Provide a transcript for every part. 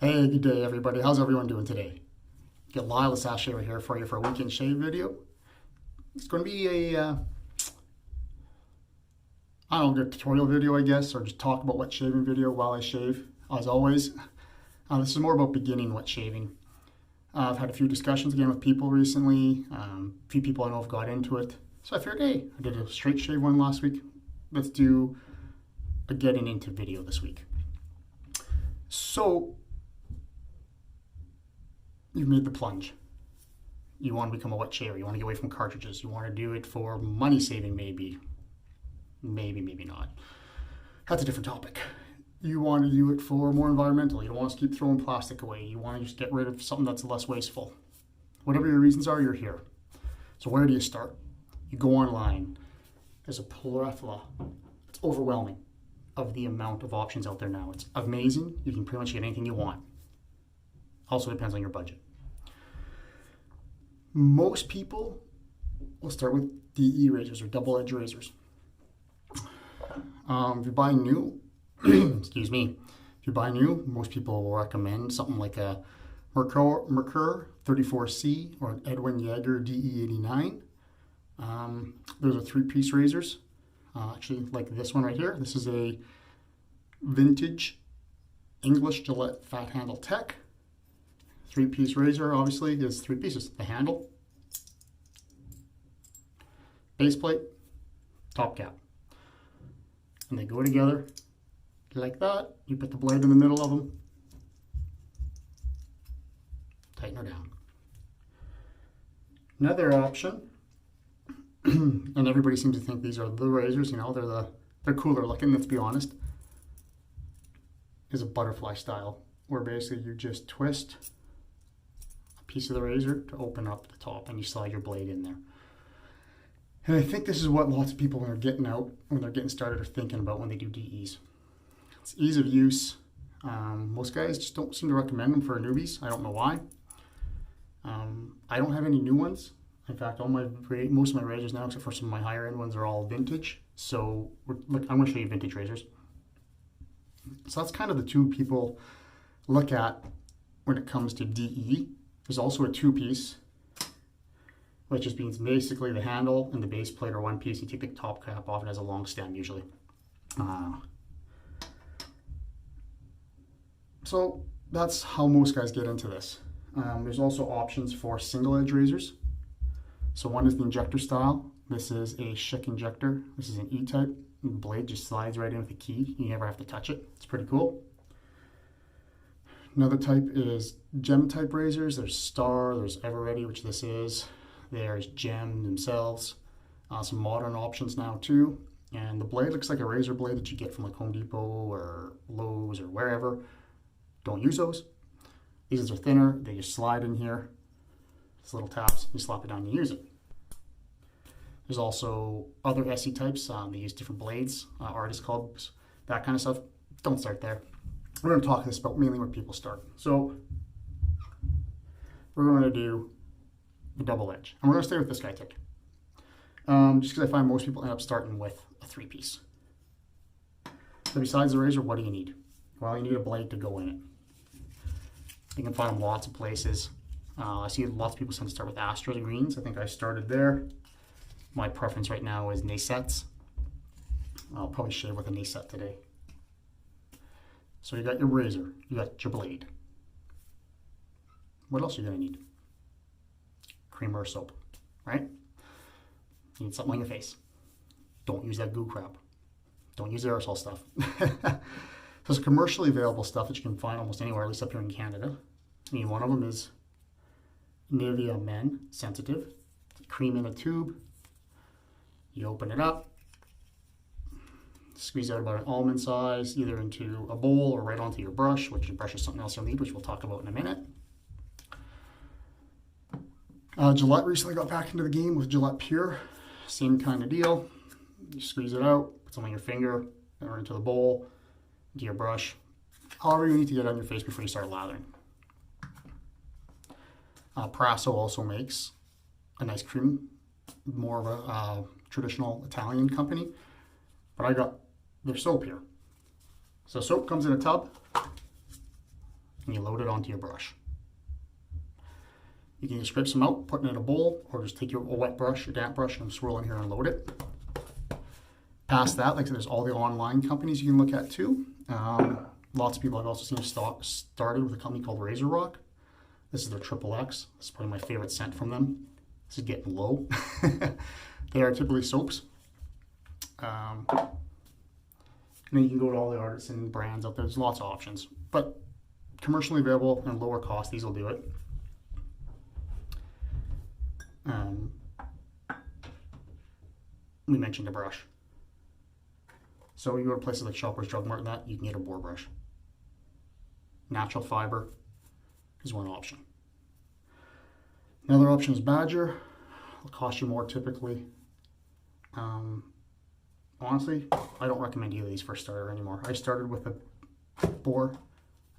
Hey, good day everybody. How's everyone doing today? Get Lyle the Sash Shaver here for you for a weekend shave video. It's going to be a tutorial video, I guess, or just talk about wet shaving video while I shave, as always. This is more about beginning wet shaving. I've had a few discussions again with people recently. A few people I know have got into it. So I figured, hey, I did a straight shave one last week. Let's do a getting into video this week. So, you've made the plunge. You want to become a wet shaver. You want to get away from cartridges. You want to do it for money saving, maybe. Maybe not. That's a different topic. You want to do it for more environmental. You don't want to keep throwing plastic away. You want to just get rid of something that's less wasteful. Whatever your reasons are, you're here. So where do you start? You go online. There's a plethora. It's overwhelming of the amount of options out there now. It's amazing. You can pretty much get anything you want. Also depends on your budget. Most people will start with DE razors or double-edged razors. If you're buying new, excuse me, if you're buying new, most people will recommend something like a Merkur 34C or an Edwin Yeager DE89. Those are three-piece razors. Actually, like this one right here. This is a vintage English Gillette Fat Handle Tech. Three-piece razor, obviously, is three pieces. The handle, base plate, top cap. And they go together like that. You put the blade in the middle of them, tighten her down. Another option, and everybody seems to think these are the razors, you know, they're cooler looking, let's be honest, is a butterfly style, where basically you just twist piece of the razor to open up the top and you slide your blade in there. And I think this is what lots of people when they're getting started are thinking about when they do DEs. It's ease of use. Most guys just don't seem to recommend them for newbies. I don't know why. I don't have any new ones. In fact, most of my razors now, except for some of my higher end ones, are all vintage. So look, I'm going to show you vintage razors. So that's kind of the two people look at when it comes to DE. There's also a two-piece, which just means basically the handle and the base plate are one piece. You take the top cap off, it has a long stem usually. So that's how most guys get into this. There's also options for single-edge razors. So one is the injector style. This is a Schick injector. This is an E-type. The blade just slides right in with the key. You never have to touch it. It's pretty cool. Another type is gem type razors. There's Star, there's Everready, which this is. There's Gem themselves. Some modern options now too. And the blade looks like a razor blade that you get from like Home Depot or Lowe's or wherever. Don't use those. These are thinner. They just slide in here. It's little taps. You slap it down and you use it. There's also other SE types. They use different blades, artist clubs, that kind of stuff. Don't start there. We're going to talk this about mainly where people start. So we're going to do the double edge. And we're going to stay with this guy tick. Just because I find most people end up starting with a three-piece. So besides the razor, what do you need? Well, you need a blade to go in it. You can find them lots of places. I see lots of people tend to start with Astros and greens. I think I started there. My preference right now is Nasets. I'll probably shave with a Naset today. So you got your razor, you got your blade. What else are you gonna need? Cream or soap, right? You need something on your face. Don't use that goo crap. Don't use aerosol stuff. So it's commercially available stuff that you can find almost anywhere, at least up here in Canada. I mean, one of them is Nivea Men Sensitive. Cream in a tube. You open it up. Squeeze out about an almond size, either into a bowl or right onto your brush, which your brush is something else you'll need, which we'll talk about in a minute. Gillette recently got back into the game with Gillette Pure. Same kind of deal. You squeeze it out, put some on your finger, or into the bowl, into your brush. However you need to get it on your face before you start lathering. Proraso also makes a nice cream, more of a traditional Italian company, but I got their soap here. So soap comes in a tub, and you load it onto your brush. You can scrape some out, put it in a bowl, or just take your wet brush, your damp brush, and swirl in here and load it. Past that, like I said, there's all the online companies you can look at too. Lots of people I've also seen started with a company called Razor Rock. This is their XXX. This is probably my favorite scent from them. This is getting low. They are typically soaps. And then you can go to all the artisan brands out there. There's lots of options, but commercially available and lower cost, these will do it. We mentioned a brush. So you go to places like Shoppers Drug Mart and that, you can get a boar brush. Natural fiber is one option. Another option is Badger. It'll cost you more typically. Honestly, I don't recommend either of these for a starter anymore. I started with a boar.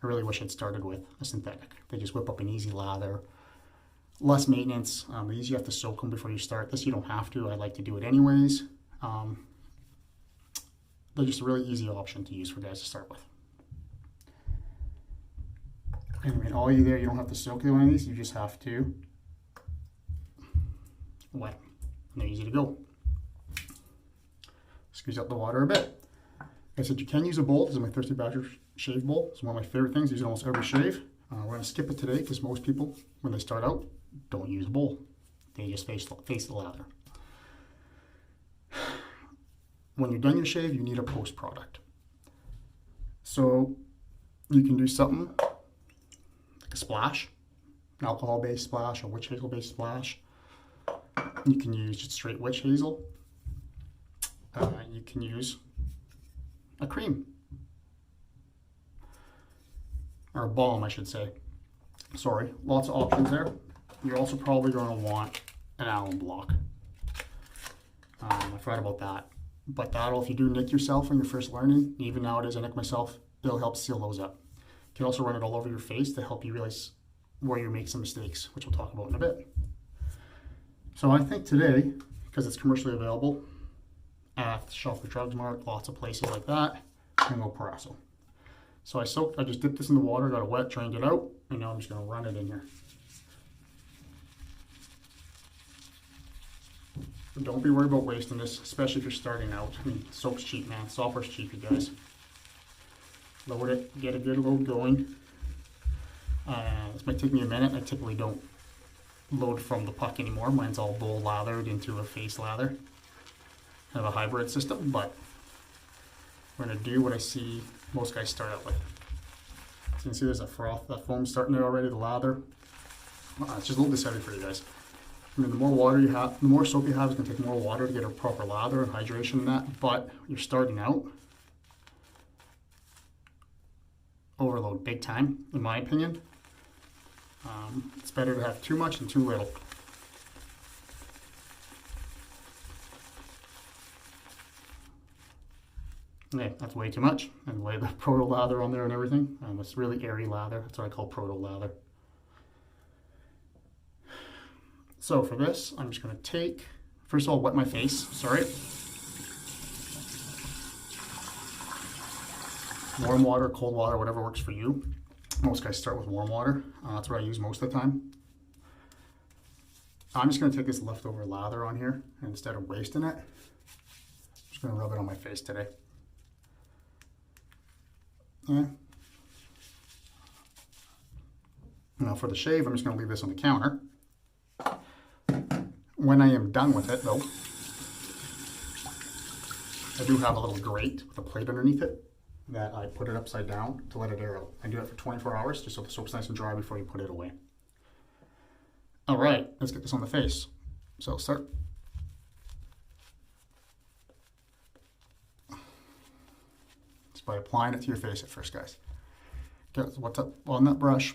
I really wish I'd started with a synthetic. They just whip up an easy lather. Less maintenance. These you have to soak them before you start. This you don't have to. I like to do it anyways. They're just a really easy option to use for guys to start with. Anyway, all you there, you don't have to soak one of these. You just have to wet them. And they're easy to go. Squeeze out the water a bit. Like I said, you can use a bowl. This is my Thirsty Badger shave bowl. It's one of my favorite things. I use it almost every shave. We're going to skip it today because most people, when they start out, don't use a bowl. They just face the lather. When you're done your shave, you need a post product. So you can do something like a splash, an alcohol-based splash, a witch hazel-based splash. You can use just straight witch hazel. You can use a cream. Or a balm, I should say. Sorry, lots of options there. You're also probably going to want an alum block. I forgot about that. But that'll, if you do nick yourself when you're first learning, even nowadays I nick myself, it'll help seal those up. You can also run it all over your face to help you realize where you make some mistakes, which we'll talk about in a bit. So I think today, because it's commercially available at the Shoppers Drug Mart, lots of places like that, I'm going to go Proraso. So I just dipped this in the water, got it wet, drained it out, and now I'm just going to run it in here. Don't be worried about wasting this, especially if you're starting out. I mean, soap's cheap, man. Software's cheap, you guys. Load it, get a good load going. This might take me a minute. I typically don't load from the puck anymore. Mine's all bowl lathered into a face lather. I have a hybrid system, but we're going to do what I see most guys start out with. So you can see there's a froth, that foam starting there already, the lather. It's just a little decided for you guys. I mean, the more water you have, the more soap you have, it's going to take more water to get a proper lather and hydration in that. But you're starting out, overload big time, in my opinion. It's better to have too much than too little. Okay, that's way too much. And lay the proto lather on there and everything. It's really airy lather. That's what I call proto lather. So for this, I'm just going to take, first of all, wet my face, sorry. Warm water, cold water, whatever works for you. Most guys start with warm water. That's what I use most of the time. I'm just going to take this leftover lather on here, and instead of wasting it, I'm just going to rub it on my face today. Yeah. Now for the shave, I'm just going to leave this on the counter. When I am done with it, though, I do have a little grate with a plate underneath it that I put it upside down to let it air out. I do it for 24 hours just so the soap's nice and dry before you put it away. All right, let's get this on the face. So start. Just by applying it to your face at first, guys. Okay, so what's up on that brush?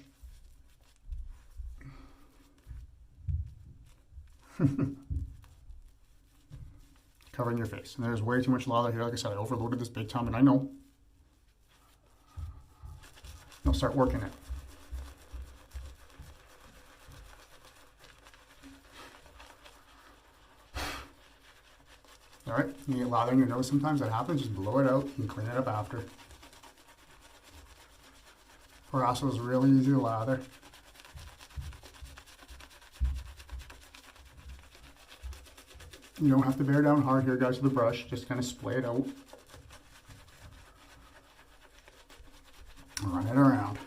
Covering your face. And there's way too much lather here. Like I said, I overloaded this big time, and I know. Now start working it. All right, you get lather in your nose sometimes. That happens. Just blow it out and clean it up after. Proraso is really easy to lather. You don't have to bear down hard here, guys, with the brush. Just kind of splay it out. Run it around.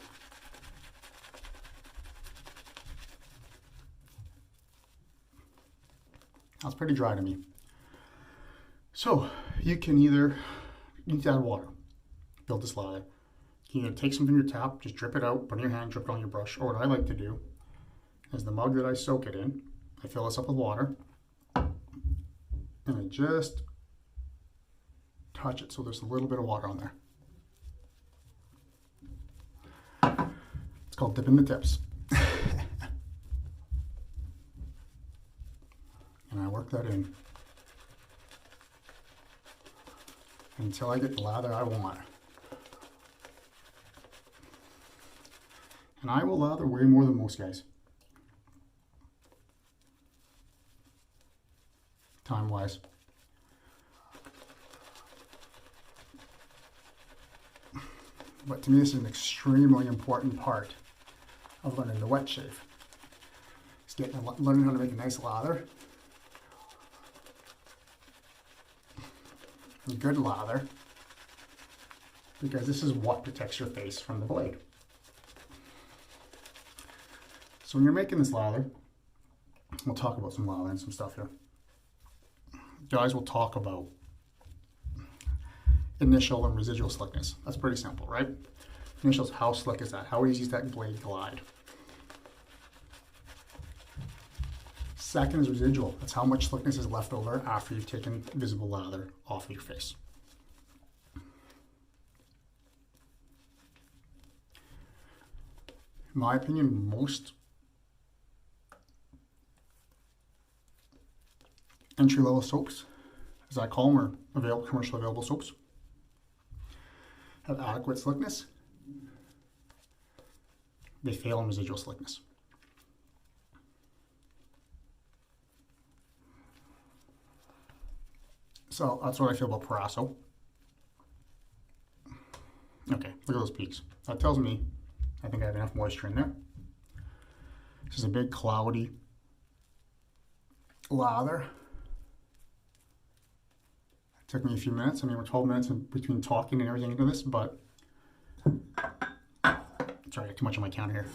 That's pretty dry to me. So you can either, you need to add water, build this lather. You can either take some from your tap, just drip it out, put it in your hand, drip it on your brush. Or what I like to do is the mug that I soak it in, I fill this up with water, and I just touch it so there's a little bit of water on there. It's called dipping the tips. And I work that in until I get the lather I want. And I will lather way more than most guys, time-wise. But to me, this is an extremely important part of learning to wet shave. It's learning how to make a nice lather. A good lather, because this is what protects your face from the blade. So when you're making this lather, we'll talk about some lather and some stuff here. Guys, we'll talk about initial and residual slickness. That's pretty simple, right? Initial is how slick is that? How easy is that blade glide? Second is residual. That's how much slickness is left over after you've taken visible lather off of your face. In my opinion, most entry-level soaps, as I call them, or commercially available soaps, have adequate slickness. They fail in residual slickness. So that's what I feel about Proraso. Okay, look at those peaks. That tells me I think I have enough moisture in there. This is a big cloudy lather. It took me a few minutes. I mean, we're 12 minutes in between talking and everything into this, but sorry, I got too much on my counter here.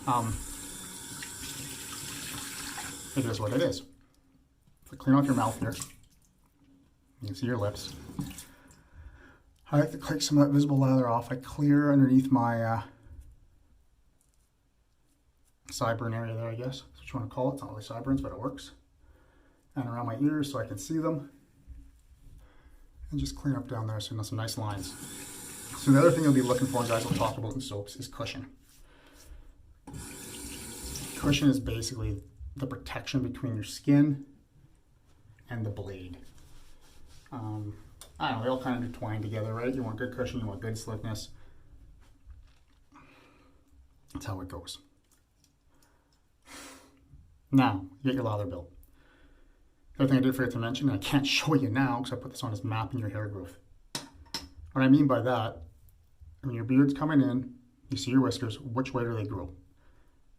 It is what it is. So clean off your mouth here. You can see your lips. I like to click some of that visible lather off. I clear underneath my sideburn area there, I guess. That's what you want to call it. It's not really sideburns, but it works. And around my ears so I can see them. And just clean up down there so you know some nice lines. So the other thing you'll be looking for, guys, we'll talk about in soaps, is cushion. Cushion is basically the protection between your skin and the blade. I don't know, they all kind of intertwine together, right? You want good cushion, you want good slickness. That's how it goes. Now, you get your lather built. The other thing I did forget to mention, and I can't show you now because I put this on, is mapping your hair growth. What I mean by that, when your beard's coming in, you see your whiskers, which way do they grow?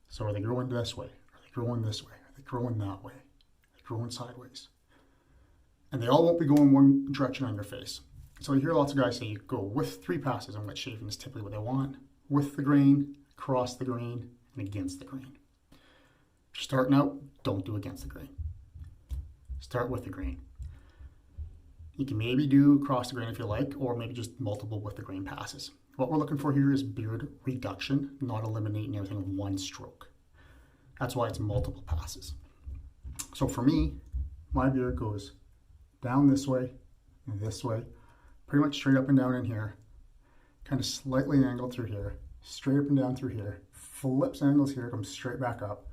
So are they growing this way? Are they growing this way? Are they growing that way? Are they growing sideways? And they all won't be going one direction on your face. So you hear lots of guys say you go with 3 passes on wet shaving is typically what they want. With the grain, across the grain, and against the grain. If you're starting out, don't do against the grain. Start with the grain. You can maybe do across the grain if you like, or maybe just multiple with the grain passes. What we're looking for here is beard reduction, not eliminating everything with one stroke. That's why it's multiple passes. So for me, my beard goes down this way, pretty much straight up and down in here, kind of slightly angled through here, straight up and down through here, flips angles here, comes straight back up,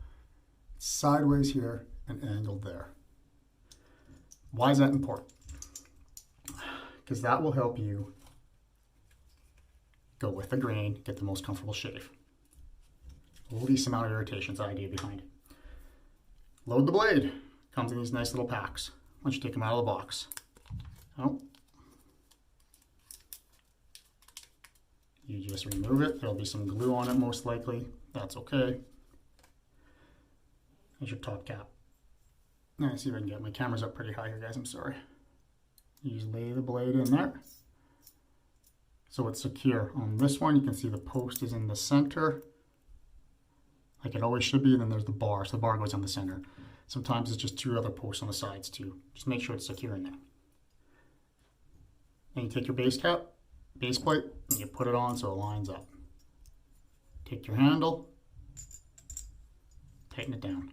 sideways here, and angled there. Why is that important? Because that will help you go with the grain, get the most comfortable shave. Least amount of irritation is the idea behind it. Load the blade. Comes in these nice little packs. Once you take them out of the box. Oh. You just remove it. There'll be some glue on it most likely. That's okay. There's your top cap. Now, see if I can get my camera's up pretty high here, guys. I'm sorry. You just lay the blade in there. So it's secure. On this one, you can see the post is in the center, like it always should be, and then there's the bar. So the bar goes on the center. Sometimes it's just 2 other posts on the sides too. Just make sure it's secure in there. And you take your base cap, base plate, and you put it on so it lines up. Take your handle, tighten it down.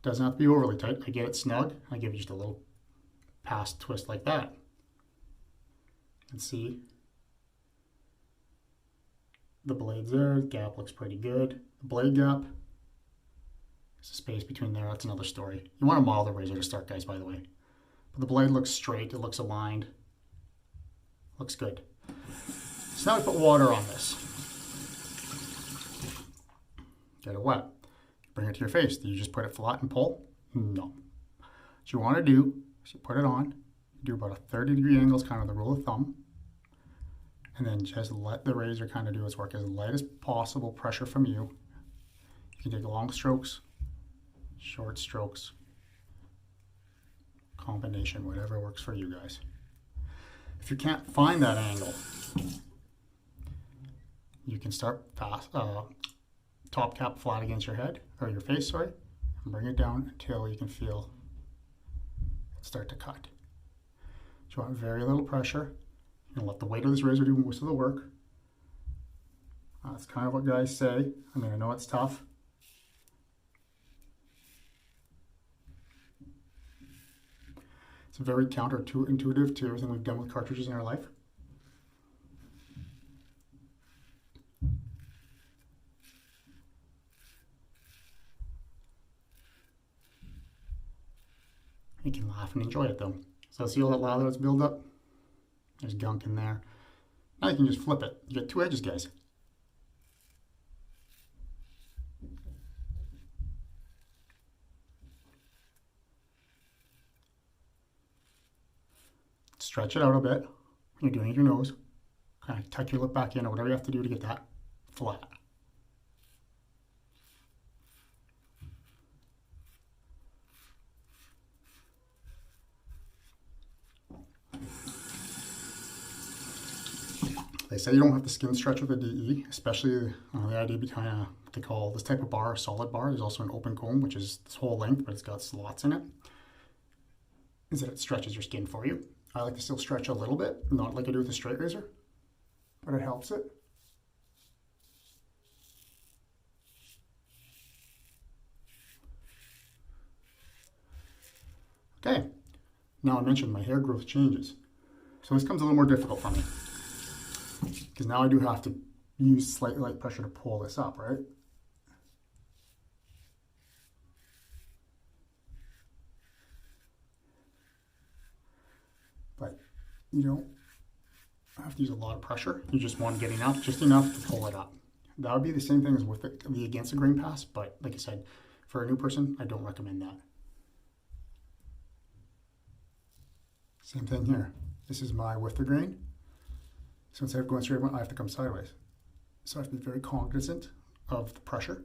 Doesn't have to be overly tight. I get it snug. I give you just a little pass twist like that. And see the blades there. The gap looks pretty good. The blade gap, there's a space between there. That's another story. You want a milder razor to start, guys, by the way. But the blade looks straight. It looks aligned. Looks good. So now we put water on this. Get it wet. Bring it to your face. Do you just put it flat and pull? No. What you want to do is you put it on, do about a 30-degree angle is kind of the rule of thumb, and then just let the razor kind of do its work as light as possible, pressure from you. You can take long strokes, short strokes, combination, whatever works for you guys. If you can't find that angle, you can start fast, top cap flat against your head, or your face, sorry, and bring it down until you can feel it start to cut. So you want very little pressure. You're gonna let the weight of this razor do most of the work. That's kind of what guys say. I mean, I know it's tough. It's very counterintuitive to everything we've done with cartridges in our life. You can laugh and enjoy it though. So see all that lather that's built up? There's gunk in there. Now you can just flip it. You get 2 edges, guys. Stretch it out a bit. You're doing it with your nose. Kind of tuck your lip back in or whatever you have to do to get that flat. They say you don't have to skin stretch with a DE, especially the idea behind what they call this type of bar, a solid bar. There's also an open comb, which is this whole length, but it's got slots in it, is that it stretches your skin for you. I like to still stretch a little bit, not like I do with a straight razor, but it helps it. Okay, now I mentioned my hair growth changes. So this comes a little more difficult for me, because now I do have to use slight light pressure to pull this up, right? But you don't have to use a lot of pressure. You just want to get enough, just enough to pull it up. That would be the same thing as with the against the grain pass, but like I said, for a new person, I don't recommend that. Same thing here. This is my with the grain. So instead of going straight, I have to come sideways. So I have to be very cognizant of the pressure.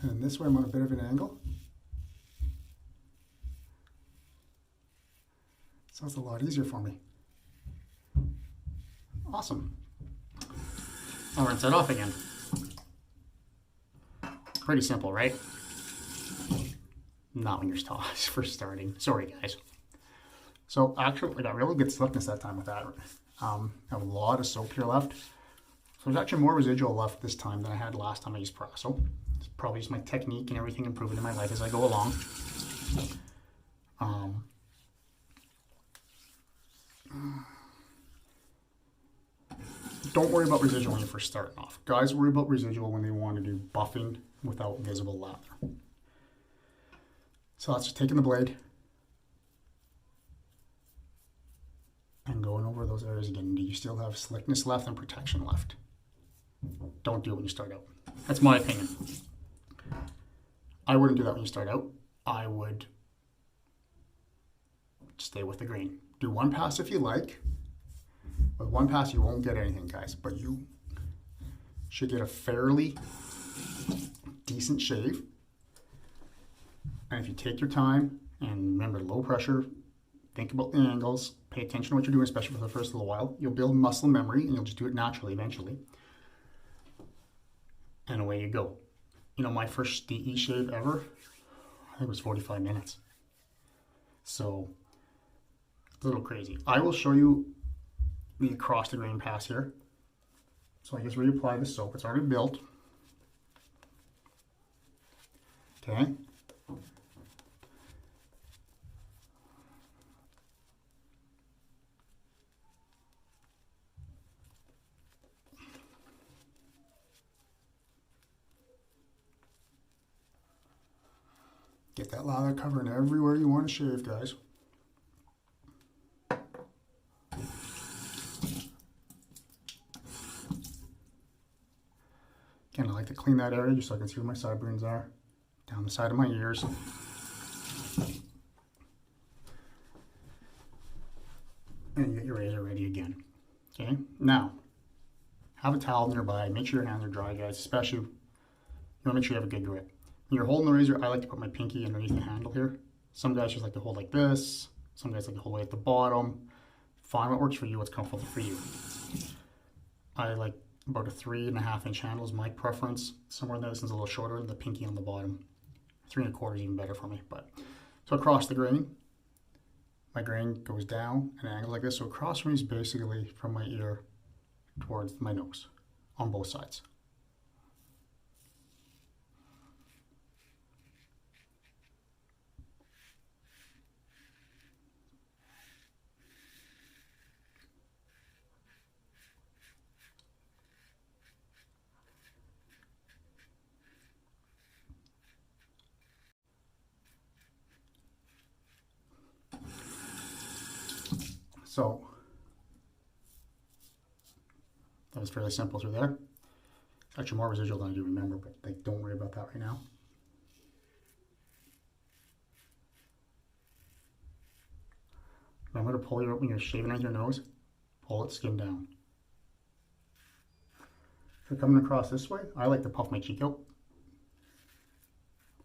And this way I'm on a bit of an angle. So it's a lot easier for me. Awesome. I'll rinse that off again. Pretty simple, right? Not when you're first starting. Sorry, guys. So actually, I got really good slickness that time with that. I have a lot of soap here left. So there's actually more residual left this time than I had last time I used Proraso. It's probably just my technique and everything improving in my life as I go along. Don't worry about residual when you're first starting off. Guys worry about residual when they want to do buffing without visible lather. So that's just taking the blade and going over those areas again. Do you still have slickness left and protection left? Don't do it when you start out. That's my opinion. I wouldn't do that when you start out. I would stay with the grain. Do one pass if you like, With one pass, you won't get anything, guys, but you should get a fairly decent shave. And if you take your time and remember low pressure, think about the angles, pay attention to what you're doing, especially for the first little while, you'll build muscle memory and you'll just do it naturally eventually. And away you go. You know, my first DE shave ever, I think it was 45 minutes. So, it's a little crazy. I will show you the across the grain pass here. So I just reapply the soap. It's already built. Okay. Get that lather covering everywhere you want to shave, guys. Again, I like to clean that area just so I can see where my sideburns are. Down the side of my ears. And you get your razor ready again. Okay, now, have a towel nearby. Make sure your hands are dry, guys, especially you want to make sure you have a good grip. When you're holding the razor, I like to put my pinky underneath the handle here. Some guys just like to hold like this. Some guys like to hold way at the bottom. Find what works for you, what's comfortable for you. I like about a 3.5 inch handle is my preference. Somewhere in there, this is a little shorter than the pinky on the bottom. 3 1/4 is even better for me. But so across the grain, my grain goes down at an angle like this. So across from me is basically from my ear towards my nose on both sides. So that was fairly simple through there. It's actually more residual than I do remember, but like, don't worry about that right now. Remember to pull your, when you're shaving out your nose, pull it skin down. If you're coming across this way, I like to puff my cheek out.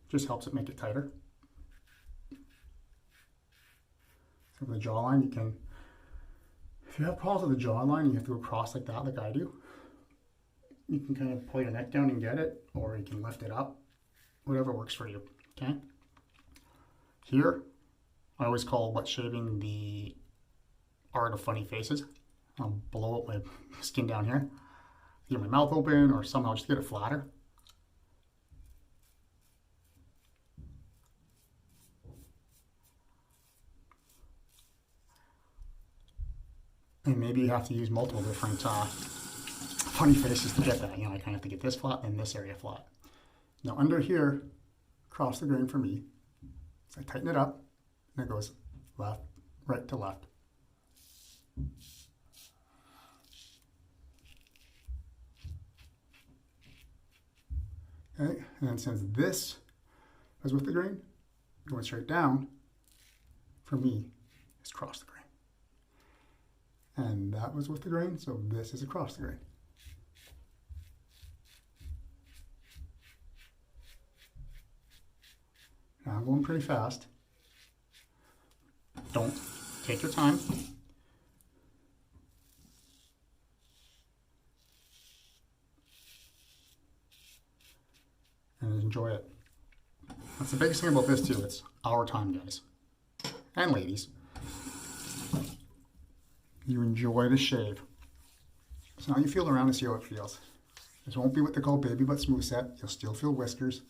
Just helps it make it tighter. So for the jawline, you can, if you have problems with the jawline and you have to go across like that, like I do, you can kind of pull your neck down and get it, or you can lift it up, whatever works for you, okay? Here, I always call butt shaving the art of funny faces. I'll blow up my skin down here, get my mouth open, or somehow just get it flatter. And maybe you have to use multiple different funny faces to get that. You know, I kind of have to get this flat and this area flat. Now under here, across the grain for me, so I tighten it up, and it goes left, right to left. Okay, and then since this is with the grain, going straight down, for me, is across the grain. And that was with the grain, so this is across the grain. Now I'm going pretty fast. Don't take your time. And enjoy it. That's the biggest thing about this too, it's our time, guys. And ladies. You enjoy the shave. So now you feel around and see how it feels. This won't be what they call baby butt smooth set. You'll still feel whiskers.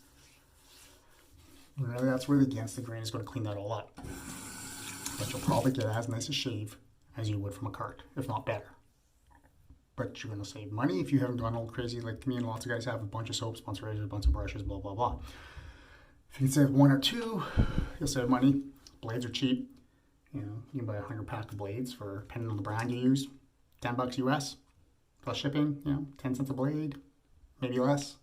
And really that's where the grain is going to clean that all up. But you'll probably get as nice a shave as you would from a cart, if not better. But you're going to save money if you haven't gone all crazy like me and lots of guys have a bunch of soaps, a bunch of razors, a bunch of brushes, blah, blah, blah. If you can save 1 or 2, you'll save money. Blades are cheap. You know, you can buy 100 pack of blades for, depending on the brand you use, $10 US, plus shipping, you know, 10 cents a blade, maybe less.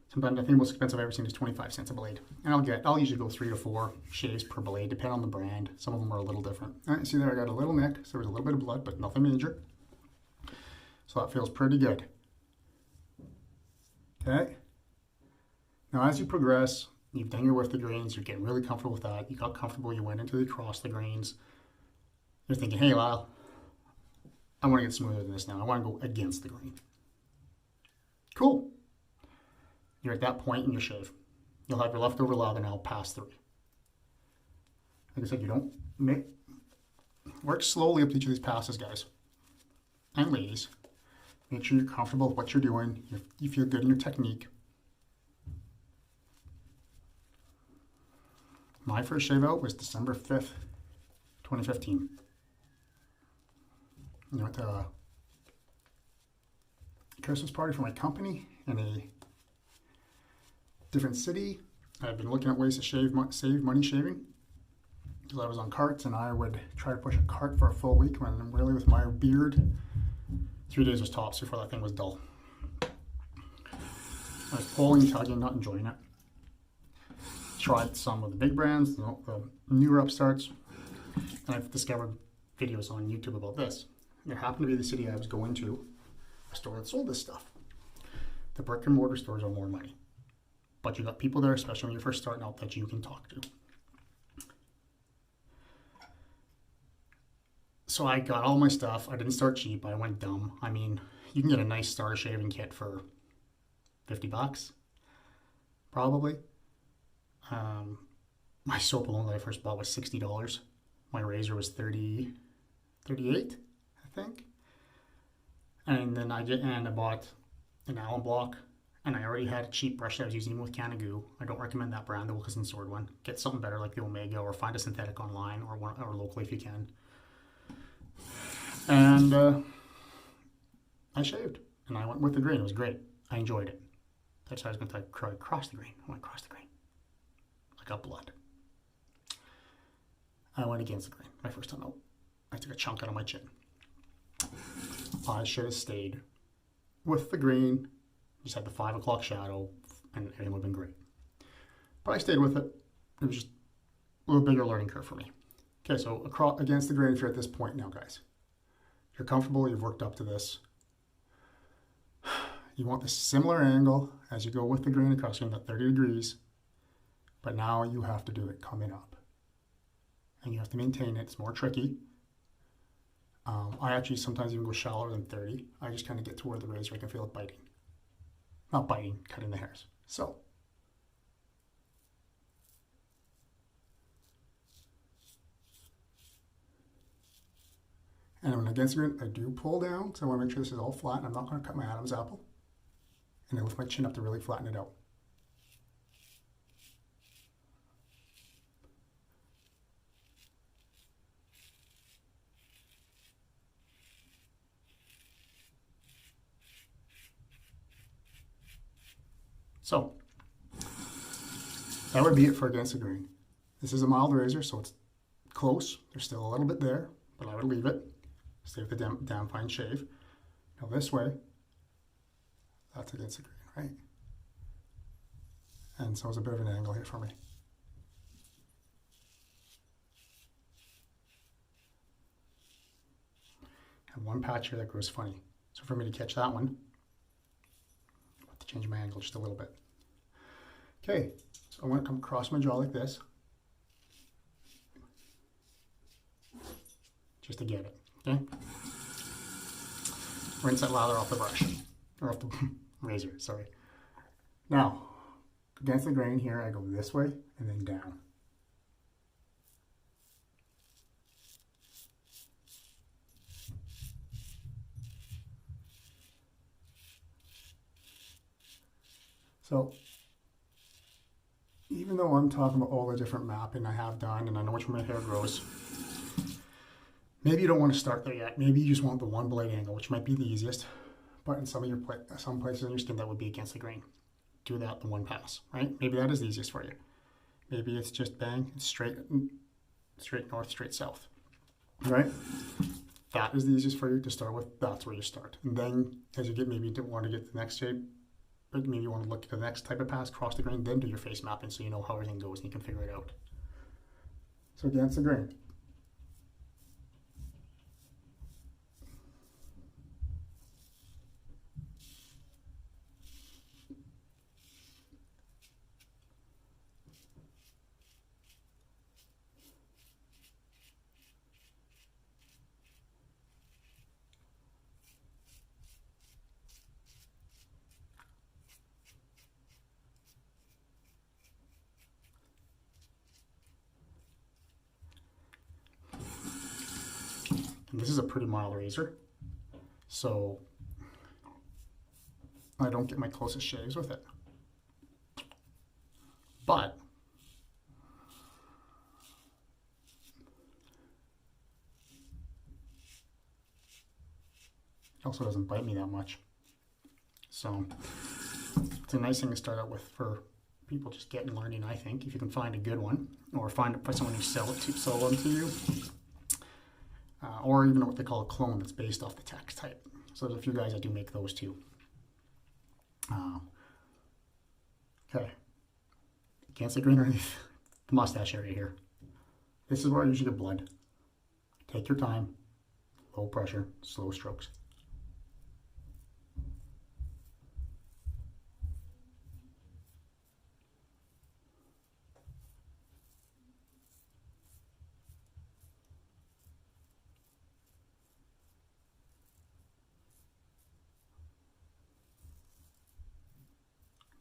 Sometimes I think the most expensive I've ever seen is 25 cents a blade. And I'll usually go 3 to 4 shaves per blade, depending on the brand. Some of them are a little different. All right, see there, I got a little nick, so there's a little bit of blood, but nothing major. So that feels pretty good. Okay. Now as you progress, you've done your with the grains, you're getting really comfortable with that. You got comfortable, you went into the across the grains. You're thinking, hey Lyle, I want to get smoother than this now. I want to go against the grain. Cool. You're at that point in your shave. You'll have your leftover lather now pass through. Like I said, you don't work slowly up to each of these passes, guys and ladies. Make sure you're comfortable with what you're doing. You feel good in your technique. My first shave out was December 5th, 2015. I went to a Christmas party for my company in a different city. I've been looking at ways to save money shaving, because I was on carts and I would try to push a cart for a full week when really with my beard, 3 days was tops before that thing was dull. I was pulling, tugging, not enjoying it. Tried some of the big brands, the newer upstarts, and I've discovered videos on YouTube about this. There happened to be the city I was going to, a store that sold this stuff. The brick and mortar stores are more money, but you got people there, especially when you're first starting out, that you can talk to. So I got all my stuff. I didn't start cheap. I went dumb. I mean, you can get a nice starter shaving kit for $50, probably. My soap alone that I first bought was $60. My razor was $38, I think. And then I bought an Allen block, and I already had a cheap brush that I was using with Can of Goo. I don't recommend that brand, the Wilkinson Sword one. Get something better like the Omega, or find a synthetic online, or locally if you can. And I shaved, and I went with the grain. It was great. I enjoyed it. That's how I was going to cross the grain. I went across the grain. I got blood. I went against the grain my first time out. I took a chunk out of my chin. I should have stayed with the grain, just had the 5 o'clock shadow, and everything would have been great. But I stayed with it. It was just a little bigger learning curve for me. Okay, so against the grain, if you're at this point now, guys, you're comfortable, you've worked up to this. You want the similar angle as you go with the grain across, you're at 30 degrees, but now you have to do it coming up. And you have to maintain it. It's more tricky. I actually sometimes even go shallower than 30. I just kind of get to where the razor, I can feel it biting. Not biting, cutting the hairs. So, and when against the grain, I do pull down, so I want to make sure this is all flat, and I'm not going to cut my Adam's apple. And I lift my chin up to really flatten it out. So, that would be it for against the grain. This is a mild razor, so it's close. There's still a little bit there, but I would leave it. Stay with the damn fine shave. Now this way, that's against the grain, right? And so it's a bit of an angle here for me. I have one patch here that grows funny. So for me to catch that one, I have to change my angle just a little bit. Okay, so I want to come across my jaw like this, just to get it, okay? Rinse that lather off the brush, or off the razor, sorry. Now, against the grain here, I go this way and then down. So, even though I'm talking about all the different mapping I have done and I know which way my hair grows, maybe you don't want to start there yet. Maybe you just want the one blade angle, which might be the easiest, but in some places in your skin that would be against the grain. Do that the one pass, right? Maybe that is the easiest for you. Maybe it's just bang, it's straight north, straight south, right? That is the easiest for you to start with. That's where you start. And then as you get, maybe you want to get to the next shape, but maybe you want to look at the next type of pass, cross the grain, then do your face mapping so you know how everything goes and you can figure it out. So against the grain. And this is a pretty mild razor, so I don't get my closest shaves with it. But it also doesn't bite me that much. So it's a nice thing to start out with for people just getting learning, I think, if you can find a good one, or find someone who sell them to you, or even what they call a clone that's based off the text type. So there's a few guys that do make those too. Okay, can't see green underneath the mustache area here. This is where I usually get blood. Take your time, low pressure, slow strokes.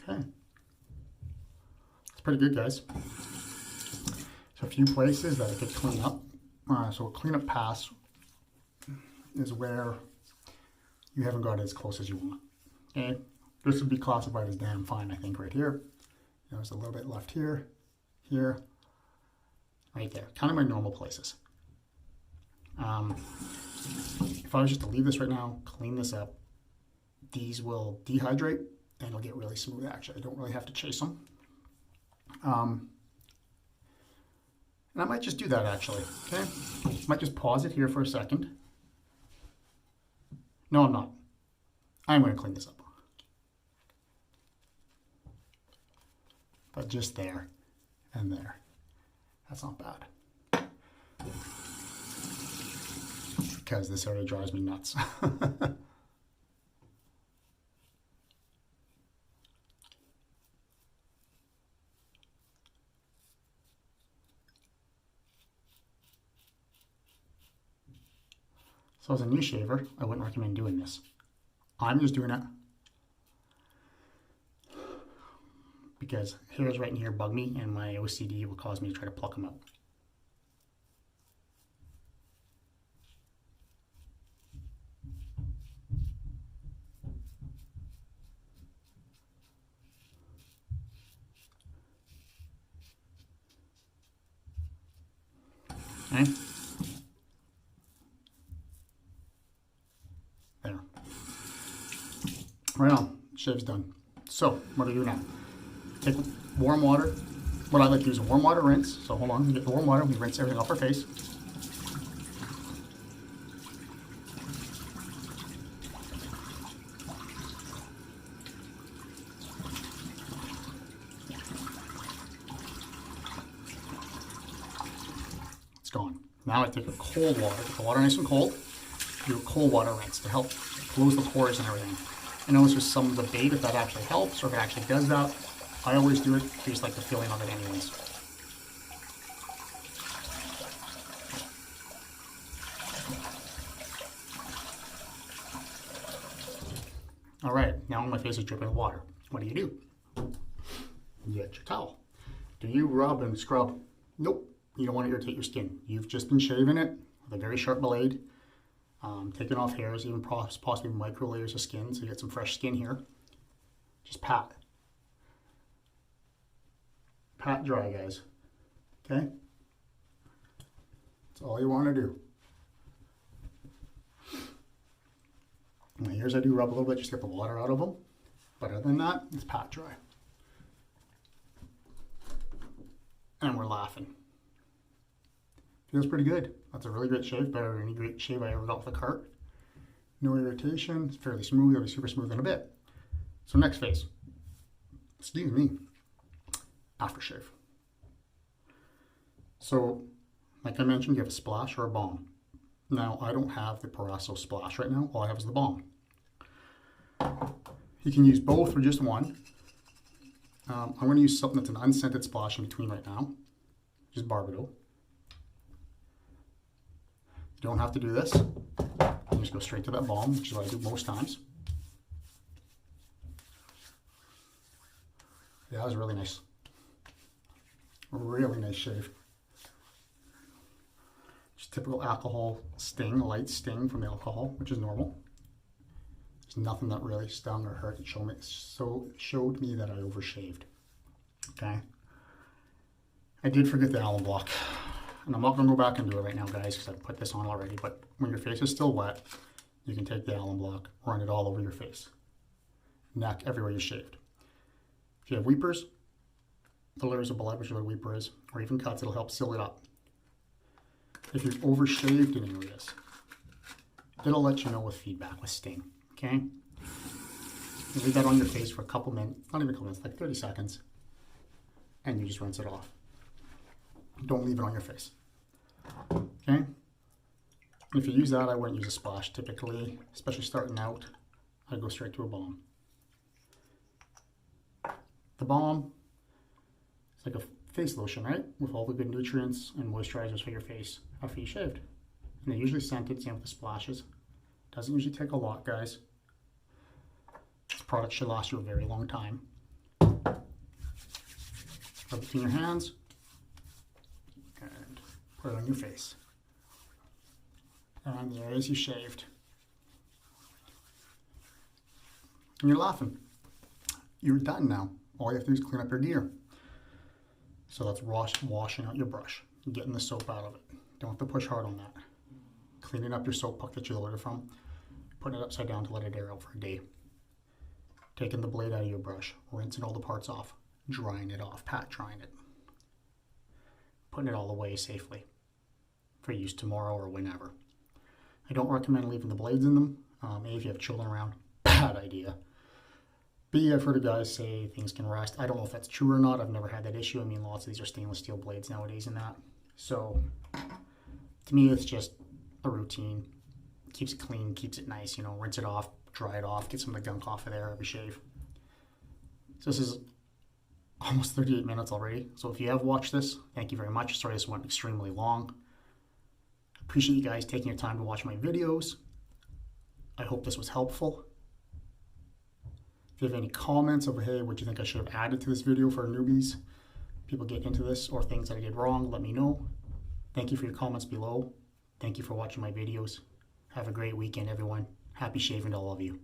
Okay, it's pretty good, guys. So a few places that I could clean up. So a cleanup pass is where you haven't got it as close as you want. Okay, this would be classified as damn fine, I think, right here. There's a little bit left here, here, right there. Kind of my normal places. If I was just to leave this right now, clean this up, these will dehydrate and it'll get really smooth. Actually, I don't really have to chase them. And I might just do that actually, okay? Might just pause it here for a second. No, I'm not. I'm gonna clean this up. But just there and there. That's not bad. Because this area drives me nuts. So as a new shaver, I wouldn't recommend doing this. I'm just doing it because hairs right in here bug me and my OCD will cause me to try to pluck them out. Okay. There. Right on, shave's done. So, what do I do now? Take warm water. What I like to use is a warm water rinse. So hold on, we get the warm water, we rinse everything off our face. It's gone. Now I take a cold water, get the water nice and cold, do a cold water rinse to help close the pores and everything. I know there's some debate if that actually helps or if it actually does that. I always do it, I just like the feeling of it anyways. All right, now my face is dripping with water. What do? You get your towel. Do you rub and scrub? Nope, you don't want to irritate your skin. You've just been shaving it with a very sharp blade, taking off hairs, even possibly micro layers of skin, so you get some fresh skin here. Just pat. Pat dry, guys. Okay? That's all you want to do. My ears I do rub a little bit just to get the water out of them. But other than that, it's pat dry. And we're laughing. Feels pretty good. That's a really great shave, better than any great shave I ever got with a cart. No irritation, it's fairly smooth, it'll be super smooth in a bit. So next phase, excuse me, aftershave. So, like I mentioned, you have a splash or a balm. Now, I don't have the Proraso splash right now, all I have is the balm. You can use both or just one. I'm going to use something that's an unscented splash in between right now, just Barbedeaux. You don't have to do this. You just go straight to that balm, which is what I do most times. Yeah, that was really nice. Really nice shave. Just typical alcohol sting, a light sting from the alcohol, which is normal. There's nothing that really stung or hurt. It showed me that I overshaved. Okay. I did forget the alum block. And I'm not going to go back and do it right now, guys, because I've put this on already. But when your face is still wet, you can take the alum block, run it all over your face. Neck, everywhere you shaved. If you have weepers, the layers of blood, whichever weeper is, or even cuts, it'll help seal it up. If you've overshaved in areas, it'll let you know with feedback, with sting, okay? You leave that on your face for a couple minutes, not even a couple minutes, like 30 seconds, and you just rinse it off. Don't leave it on your face, okay? If you use that, I wouldn't use a splash. Typically, especially starting out, I'd go straight to a balm. The balm, it's like a face lotion, right? With all the good nutrients and moisturizers for your face after you shaved. And they're usually scented, same with the splashes. Doesn't usually take a lot, guys. This product should last you a very long time. Rub it between your hands and put it on your face. And the areas you shaved. And you're laughing. You're done now. All you have to do is clean up your gear. So that's washing out your brush, getting the soap out of it. Don't have to push hard on that. Cleaning up your soap puck that you loaded from, putting it upside down to let it air out for a day. Taking the blade out of your brush, rinsing all the parts off, drying it off, pat drying it. Putting it all away safely for use tomorrow or whenever. I don't recommend leaving the blades in them. A, if you have children around, bad idea. B, I've heard of guys say things can rust. I don't know if that's true or not. I've never had that issue. I mean, lots of these are stainless steel blades nowadays and that. So, to me, it's just a routine. Keeps it clean, keeps it nice, you know, rinse it off, dry it off, get some of the gunk off of there every shave. So this is almost 38 minutes already. So if you have watched this, thank you very much. Sorry this went extremely long. Appreciate you guys taking your time to watch my videos. I hope this was helpful. If you have any comments of, hey, what do you think I should have added to this video for newbies, people get into this, or things that I did wrong, let me know. Thank you for your comments below. Thank you for watching my videos. Have a great weekend, everyone. Happy shaving to all of you.